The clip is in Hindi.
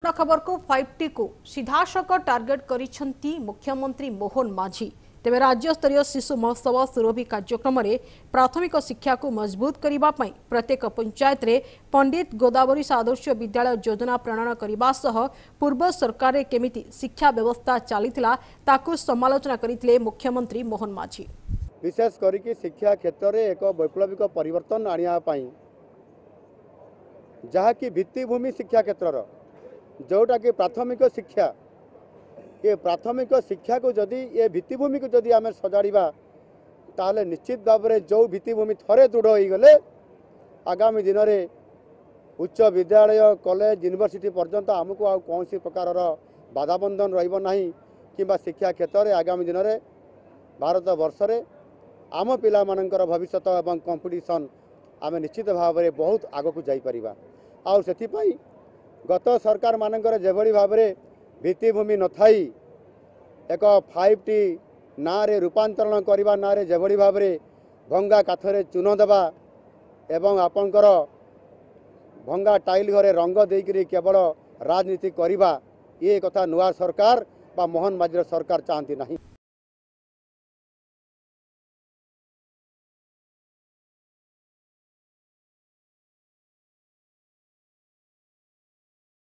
खबर को 5T को सीधासख टार्गेट करिसेंती मुख्यमंत्री मोहन माझी। तेबे राज्य स्तरीय शिशु महोत्सव सुरभि कार्यक्रम में प्राथमिक शिक्षा को मजबूत करने प्रत्येक पंचायत रे पंडित गोदावरी आदर्श विद्यालय योजना प्रणयन करने सह पूर्व सरकार केमिति शिक्षा व्यवस्था चलीथिला ताकू समालोचना करथिले मुख्यमंत्री मोहन माझी। विशेष करके शिक्षा क्षेत्र में एक वैप्लविक परिवर्तन आने जहाँकि भित्तिभूमि शिक्षा क्षेत्र जोटा कि प्राथमिक शिक्षा ये प्राथमिक शिक्षा को जदि ये भित्तिभूमि को जदि आम सजाड़ा ताले निश्चित भाव में जो भित्तिभूमि थरे दृढ़ हो गले आगामी दिन में उच्च विद्यालय कॉलेज यूनिवर्सिटी पर्यंत आमको आ कौन प्रकार बाधाबंधन रही कि शिक्षा क्षेत्र में आगामी दिन में भारत वर्ष में आम पिला मानकर भविष्य एवं कंपटीशन आम निश्चित भाव में बहुत आग को जापर आउ गत सरकार मानकर जेभली भाव में भित्तिभूमि न थाई एक 5T ना रे रूपांतरण करने ना रे जेभली भाव में भंगा काथरे चून देवा एवं आपणकर भंगा टाइल घरे रंग देकरी केवल राजनीति करवा ये कथा नुआ सरकार बा मोहन माझीर सरकार चाहती नहीं।